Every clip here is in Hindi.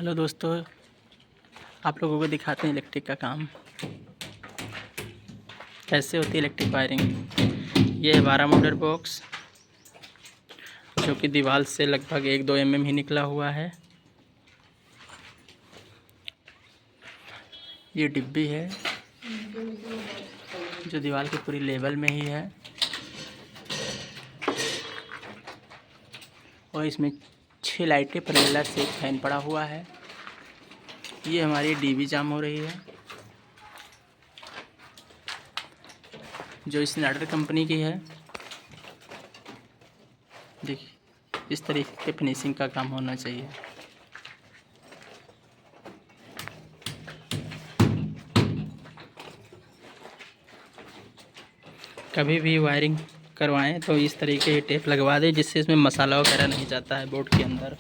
हेलो दोस्तों, आप लोगों को दिखाते हैं इलेक्ट्रिक का काम कैसे होती है इलेक्ट्रिक वायरिंग। ये है 12 मोटर बॉक्स जो कि दीवार से लगभग 1-2 mm ही निकला हुआ है। ये डिब्बी है जो दीवार के पूरी लेवल में ही है और इसमें 6 लाइटें पैरेलल से एक फैन पड़ा हुआ है। ये हमारी डीबी जाम हो रही है जो स्नाइडर कंपनी की है। देखिए इस तरीके के फिनिशिंग का काम होना चाहिए। कभी भी वायरिंग करवाएं तो इस तरीके की टेप लगवा दें जिससे इसमें मसाला वगैरह नहीं जाता है बोर्ड के अंदर।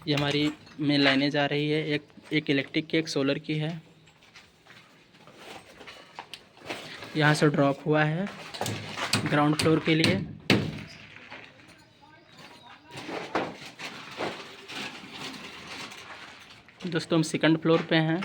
ये हमारी मेन लाइनें जा रही है, एक इलेक्ट्रिक की, एक सोलर की है। यहाँ से ड्रॉप हुआ है ग्राउंड फ्लोर के लिए। दोस्तों हम सेकंड फ्लोर पे हैं।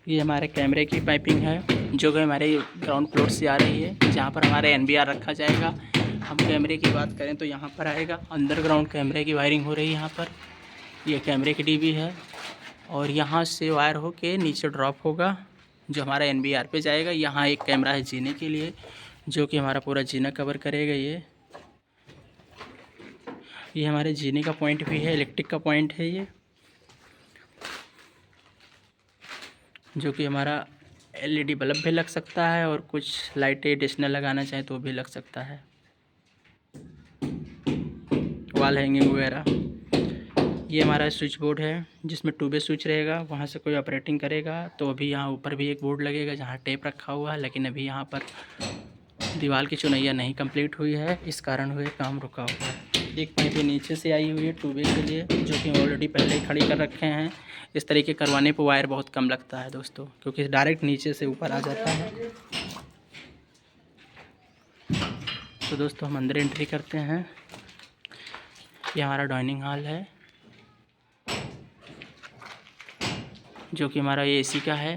ये हमारे कैमरे की पाइपिंग है जो कि हमारे ग्राउंड फ्लोर से आ रही है, जहाँ पर हमारे NBR रखा जाएगा। हम कैमरे की बात करें तो यहाँ पर आएगा, अंडरग्राउंड कैमरे की वायरिंग हो रही है यहाँ पर। ये कैमरे की डीबी है और यहाँ से वायर हो के नीचे ड्रॉप होगा जो हमारा NBR पे जाएगा। यहाँ एक कैमरा है जीने के लिए जो कि हमारा पूरा जीना कवर करेगा। ये हमारे जीने का पॉइंट भी है, इलेक्ट्रिक का पॉइंट है ये, जो कि हमारा LED बल्ब भी लग सकता है और कुछ लाइटें एडिशनल लगाना चाहे तो भी लग सकता है, वॉल हैंगिंग वगैरह। ये हमारा स्विच बोर्ड है जिसमें 2 वे स्विच रहेगा। वहाँ से कोई ऑपरेटिंग करेगा तो अभी यहाँ ऊपर भी एक बोर्ड लगेगा जहाँ टेप रखा हुआ है, लेकिन अभी यहाँ पर दीवार की चुनैया नहीं कंप्लीट हुई है, इस कारण हुए काम रुका हुआ है। एक पाइप नीचे से आई हुई है 2 वे के लिए जो कि ऑलरेडी पहले ही खड़ी कर रखे हैं। इस तरीके करवाने पर वायर बहुत कम लगता है दोस्तों, क्योंकि डायरेक्ट नीचे से ऊपर आ जाता है। तो दोस्तों हम अंदर एंट्री करते हैं। ये हमारा डाइनिंग हॉल है जो कि हमारा AC का है।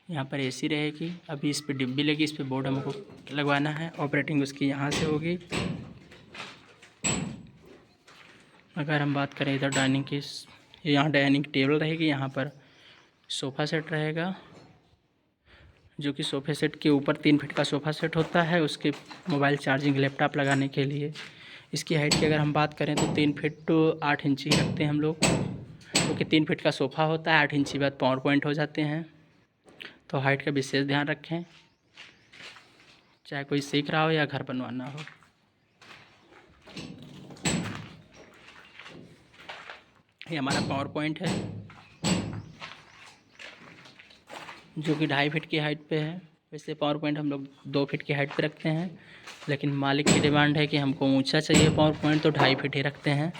यहाँ पर AC रहेगी। अभी इस पे डिब्बी लगी, इस पे बोर्ड हमको लगवाना है। ऑपरेटिंग उसकी यहाँ से होगी। अगर हम बात करें इधर डाइनिंग की, यहाँ डाइनिंग टेबल रहेगी, यहाँ पर सोफ़ा सेट रहेगा जो कि सोफ़े सेट के ऊपर 3 फीट का सोफ़ा सेट होता है उसके मोबाइल चार्जिंग लैपटॉप लगाने के लिए। इसकी हाइट की अगर हम बात करें तो 3 फीट तो 8 इंची रखते हैं हम लोग, क्योंकि 3 फीट का सोफ़ा होता है, 8 इंची बाद पावर पॉइंट हो जाते हैं। तो हाइट का विशेष ध्यान रखें, चाहे कोई सीख रहा हो या घर बनवाना हो। ये हमारा पावर पॉइंट है जो कि 2.5 फीट की हाइट पे है। वैसे पावर पॉइंट हम लोग 2 फीट की हाइट पे रखते हैं, लेकिन मालिक की डिमांड है कि हमको ऊंचा चाहिए पावर पॉइंट, तो 2.5 फीट ही रखते हैं।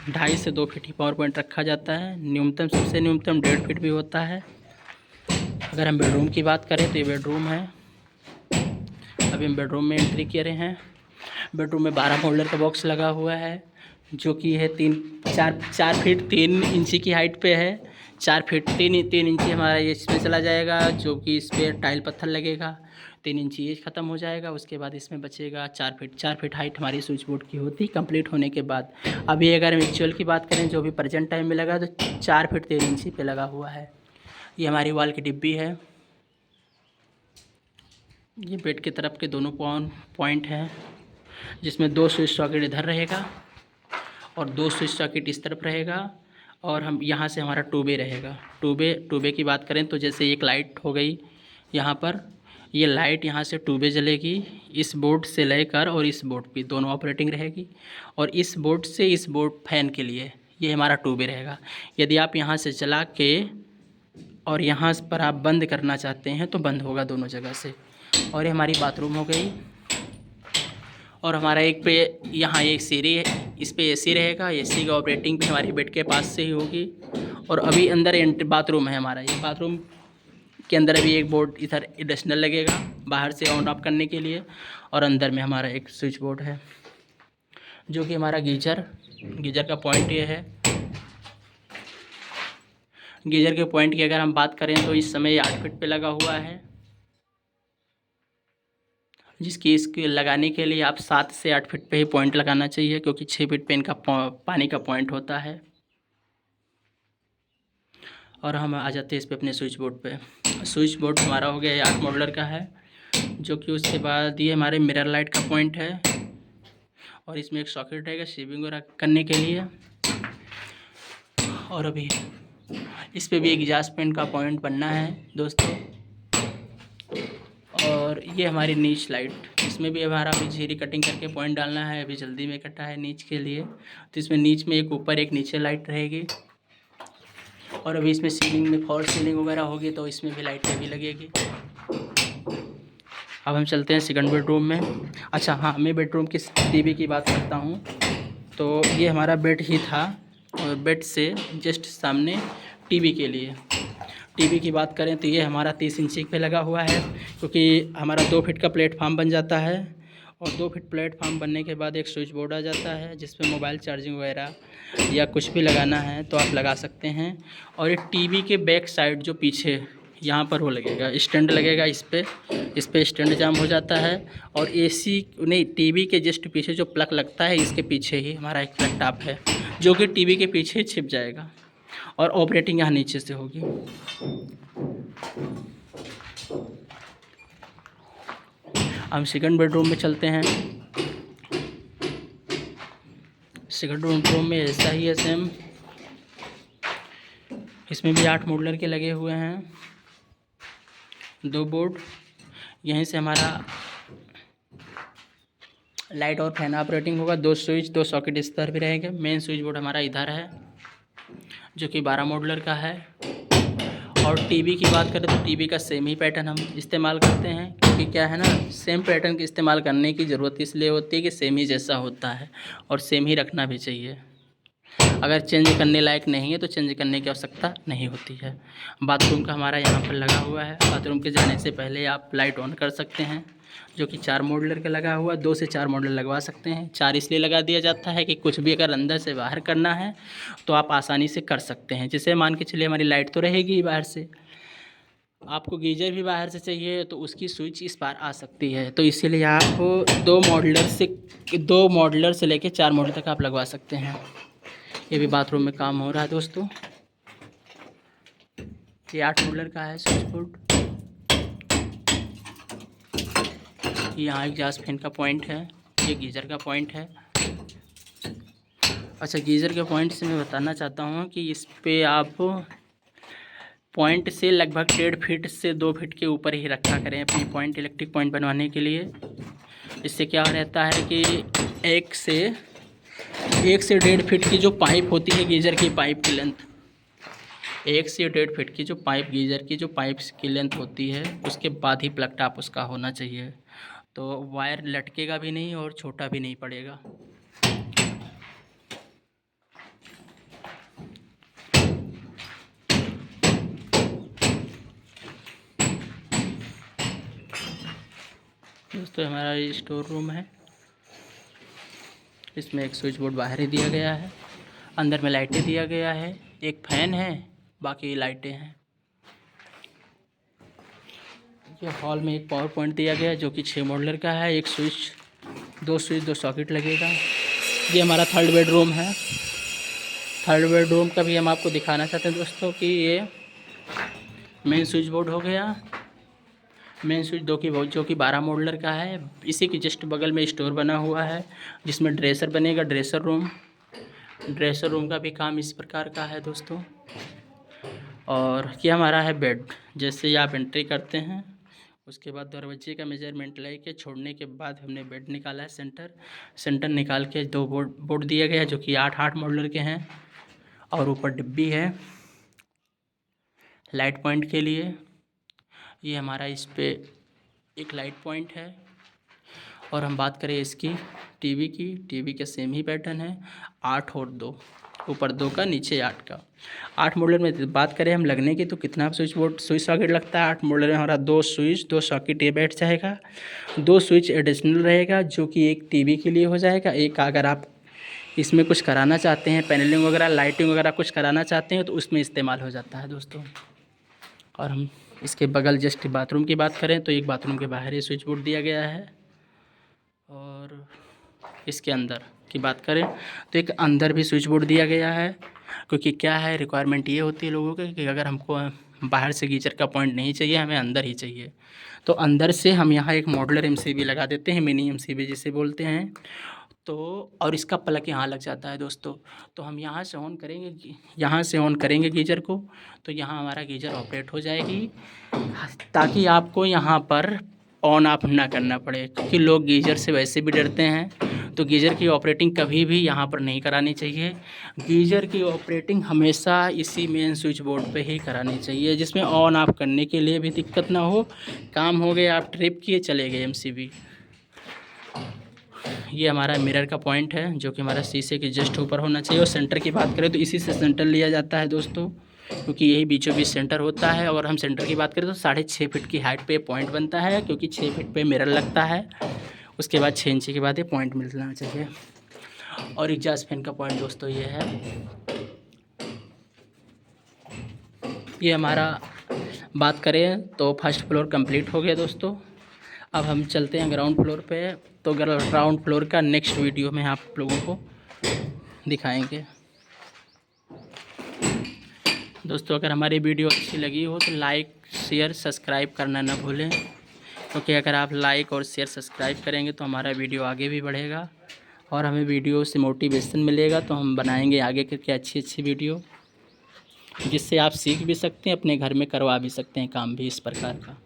2.5 से 2 फीट ही पावर पॉइंट रखा जाता है। न्यूनतम, सबसे न्यूनतम 1.5 फीट भी होता है। अगर हम बेडरूम की बात करें तो ये बेडरूम है। अभी हम बेडरूम में एंट्री किए रहे हैं। बेडरूम में 12 मोल्डर का बॉक्स लगा हुआ है जो कि है 4 फीट 3 इंची की हाइट पे है। 4 फीट 3 इंची हमारा ये इसमें चला जाएगा, जो कि इस पर टाइल पत्थर लगेगा। 3 इंची ये ख़त्म हो जाएगा, उसके बाद इसमें बचेगा 4 फीट हाइट हमारी स्विच बोर्ड की होती कंप्लीट होने के बाद। अभी अगर हम एक्चुअल की बात करें जो भी प्रेजेंट टाइम में लगा, तो 4 फीट 3 इंची पे लगा हुआ है। ये हमारी वॉल की डिब्बी है। ये बेड की तरफ के दोनों पॉइंट हैं जिसमें 2 स्विच सॉकेट इधर रहेगा और 2 स्विच सॉकेट इस तरफ रहेगा। और हम यहाँ से हमारा 2 वे रहेगा। 2 वे की बात करें तो जैसे एक लाइट हो गई यहाँ पर, ये लाइट यहाँ से 2 वे जलेगी इस बोर्ड से लेकर, और इस बोर्ड पे दोनों ऑपरेटिंग रहेगी। और इस बोर्ड से इस बोर्ड फैन के लिए ये हमारा 2 वे रहेगा। यदि आप यहाँ से चला के और यहाँ पर आप बंद करना चाहते हैं तो बंद होगा दोनों जगह से। और ये हमारी बाथरूम हो गई। और हमारा एक पे यहाँ एक सीढ़ी है, इस पे AC रहेगा। AC का ऑपरेटिंग भी हमारी बेड के पास से ही होगी। और अभी अंदर बाथरूम है हमारा। ये बाथरूम के अंदर भी एक बोर्ड इधर एडिशनल लगेगा बाहर से ऑन ऑफ करने के लिए, और अंदर में हमारा एक स्विच बोर्ड है जो कि हमारा गीजर का पॉइंट ये है। गीजर के पॉइंट की अगर हम बात करें तो इस समय 8 फीट पे लगा हुआ है, जिसकी इसके लगाने के लिए आप 7 से 8 फीट पे ही पॉइंट लगाना चाहिए, क्योंकि 6 फीट पे इनका पानी का पॉइंट होता है। और हम आ जाते हैं इस पे अपने स्विच बोर्ड पे। स्विच बोर्ड हमारा हो गया 8 मॉडलर का है, जो कि उसके बाद ये हमारे मिरर लाइट का पॉइंट है, और इसमें एक सॉकेट रहेगा शेविंग वगैरह करने के लिए। और अभी इस पे भी एक एग्जॉस्ट फैन का पॉइंट बनना है दोस्तों। और ये हमारी नीच लाइट, इसमें भी हमारा अभी झीरी कटिंग करके पॉइंट डालना है, अभी जल्दी में कटा है नीच के लिए, तो इसमें नीच में एक ऊपर एक नीचे लाइट रहेगी। और अभी इसमें सीलिंग में फॉल सीलिंग वगैरह होगी तो इसमें भी लाइटें भी लगेगी। अब हम चलते हैं सेकंड बेडरूम में। अच्छा हाँ, मैं बेडरूम की टीवी की बात करता हूँ। तो ये हमारा बेड ही था, और बेड से जस्ट सामने टीवी के लिए, टीवी की बात करें तो ये हमारा 30 इंची पे लगा हुआ है, क्योंकि हमारा 2 फीट का प्लेटफार्म बन जाता है, और 2 फीट प्लेटफार्म बनने के बाद एक स्विच बोर्ड आ जाता है जिसपे मोबाइल चार्जिंग वगैरह या कुछ भी लगाना है तो आप लगा सकते हैं। और ये टीवी के बैक साइड जो पीछे यहाँ पर वो लगेगा, स्टैंड लगेगा, इस पे स्टैंड जाम हो जाता है। और एसी नहीं, टीवी के जस्ट पीछे जो प्लग लगता है इसके पीछे ही हमारा एक प्लग टॉप है, जो कि टीवी के पीछे छिप जाएगा, और ऑपरेटिंग यहाँ नीचे से होगी। हम सेकंड बेडरूम में चलते हैं। सेकंड बेडरूम में ऐसा ही है सेम, इसमें भी 8 मॉडलर के लगे हुए हैं, 2 बोर्ड। यहीं से हमारा लाइट और फैन ऑपरेटिंग होगा, 2 स्विच 2 सॉकेट इस तरह भी रहेंगे। मेन स्विच बोर्ड हमारा इधर है जो कि 12 मॉडलर का है। और टीवी की बात करें तो टीवी का सेम ही पैटर्न हम इस्तेमाल करते हैं, क्योंकि क्या है ना, सेम पैटर्न के इस्तेमाल करने की ज़रूरत इसलिए होती है कि सेम ही जैसा होता है, और सेम ही रखना भी चाहिए। अगर चेंज करने लायक नहीं है तो चेंज करने की आवश्यकता नहीं होती है। बाथरूम का हमारा यहाँ पर लगा हुआ है। बाथरूम के जाने से पहले आप लाइट ऑन कर सकते हैं, जो कि 4 मॉडलर का लगा हुआ है। 2 से 4 मॉडल लगवा सकते हैं। 4 इसलिए लगा दिया जाता है कि कुछ भी अगर अंदर से बाहर करना है तो आप आसानी से कर सकते हैं। जैसे मान के चलिए हमारी लाइट तो रहेगी ही बाहर से, आपको गीजर भी बाहर से चाहिए तो उसकी स्विच इस पार आ सकती है, तो इसीलिए आप 2 मॉडलर से लेके 4 मॉडल तक आप लगवा सकते हैं। ये भी बाथरूम में काम हो रहा है दोस्तों। ये 8 मॉडलर का है स्विच बोर्ड। यहाँ एग्जॉस्ट फैन का पॉइंट है, ये गीज़र का पॉइंट है। अच्छा, गीज़र के पॉइंट से मैं बताना चाहता हूँ कि इस पे आप पॉइंट से लगभग 1.5 फीट से 2 फीट के ऊपर ही रखा करें अपनी पॉइंट, इलेक्ट्रिक पॉइंट बनवाने के लिए। इससे क्या रहता है कि 1 से 1.5 फीट की जो पाइप होती है गीज़र की पाइप की लेंथ, 1 से 1.5 फीट की जो पाइप गीज़र की जो पाइप की लेंथ होती है उसके बाद ही प्लग टॉप उसका होना चाहिए, तो वायर लटकेगा भी नहीं और छोटा भी नहीं पड़ेगा। दोस्तों हमारा ये स्टोर रूम है, इसमें एक स्विच बोर्ड बाहर ही दिया गया है, अंदर में लाइटें दिया गया है, एक फैन है, बाकी लाइटें हैं। ये हॉल में एक पावर पॉइंट दिया गया है जो कि 6 मॉडलर का है। एक स्विच 2 सॉकेट लगेगा। ये हमारा थर्ड बेडरूम है। थर्ड बेडरूम का भी हम आपको दिखाना चाहते हैं दोस्तों कि ये मेन स्विच बोर्ड हो गया, मेन स्विच जो कि 12 मॉडलर का है। इसी के जस्ट बगल में स्टोर बना हुआ है जिसमें ड्रेसर बनेगा, ड्रेसर रूम का भी काम इस प्रकार का है दोस्तों। और ये हमारा है बेड। जैसे ही आप एंट्री करते हैं उसके बाद दरवाजे का मेजरमेंट लेके छोड़ने के बाद हमने बेड निकाला है, सेंटर निकाल के 2 बोर्ड दिया गया है जो कि 8 मॉडलर के हैं, और ऊपर डिब्बी है लाइट पॉइंट के लिए। ये हमारा इस पे एक लाइट पॉइंट है। और हम बात करें इसकी टीवी का सेम ही पैटर्न है, 8 और 2 ऊपर 2 का, नीचे 8 का। 8 मॉडल में बात करें हम लगने की तो कितना स्विच सॉकेट लगता है। 8 मॉडल में हमारा 2 स्विच, 2 सॉकेट ये बैठ जाएगा, 2 स्विच एडिशनल रहेगा जो कि एक टीवी के लिए हो जाएगा। एक अगर आप इसमें कुछ कराना चाहते हैं, पैनलिंग वगैरह, लाइटिंग वगैरह कुछ कराना चाहते हैं तो उसमें इस्तेमाल हो जाता है दोस्तों। और हम इसके बगल जस्ट बाथरूम की बात करें तो एक बाथरूम के बाहर ही स्विच बोर्ड दिया गया है। और इसके अंदर की बात करें तो एक अंदर भी स्विच बोर्ड दिया गया है, क्योंकि क्या है रिक्वायरमेंट ये होती है लोगों की कि अगर हमको बाहर से गीजर का पॉइंट नहीं चाहिए, हमें अंदर ही चाहिए, तो अंदर से हम यहाँ एक मॉड्यूलर एमसीबी लगा देते हैं, मिनी एमसीबी जिसे बोलते हैं। तो और इसका प्लग यहाँ लग जाता है दोस्तों। तो हम यहाँ से ऑन करेंगे गीजर को, तो यहाँ हमारा गीजर ऑपरेट हो जाएगी, ताकि आपको यहाँ पर ऑन ऑफ ना करना पड़े, क्योंकि लोग गीजर से वैसे भी डरते हैं। तो गीजर की ऑपरेटिंग कभी भी यहाँ पर नहीं करानी चाहिए। गीजर की ऑपरेटिंग हमेशा इसी मेन स्विच बोर्ड पे ही करानी चाहिए, जिसमें ऑन ऑफ करने के लिए भी दिक्कत ना हो। काम हो गया, आप ट्रिप किए चले गए एमसीबी। ये हमारा मिरर का पॉइंट है जो कि हमारा शीशे के जस्ट ऊपर होना चाहिए। और सेंटर की बात करें तो इसी से सेंटर लिया जाता है दोस्तों, क्योंकि यही बीचों बीच सेंटर होता है। और हम सेंटर की बात करें तो 6.5 फीट की हाइट पे पॉइंट बनता है, क्योंकि 6 फीट पे मिरर लगता है। उसके बाद 6 इंची के बाद ये पॉइंट मिलना चाहिए। और एग्जॉस्ट फैन का पॉइंट दोस्तों ये है। ये हमारा बात करें तो फर्स्ट फ्लोर कंप्लीट हो गया दोस्तों। अब हम चलते हैं ग्राउंड फ्लोर पे। तो ग्राउंड फ्लोर का नेक्स्ट वीडियो में आप लोगों को दिखाएंगे दोस्तों। अगर हमारी वीडियो अच्छी लगी हो तो लाइक, शेयर, सब्सक्राइब करना ना भूलें, क्योंकि अगर आप लाइक और शेयर सब्सक्राइब करेंगे तो हमारा वीडियो आगे भी बढ़ेगा और हमें वीडियो से मोटिवेशन मिलेगा। तो हम बनाएंगे आगे करके अच्छी वीडियो, जिससे आप सीख भी सकते हैं, अपने घर में करवा भी सकते हैं काम भी इस प्रकार का।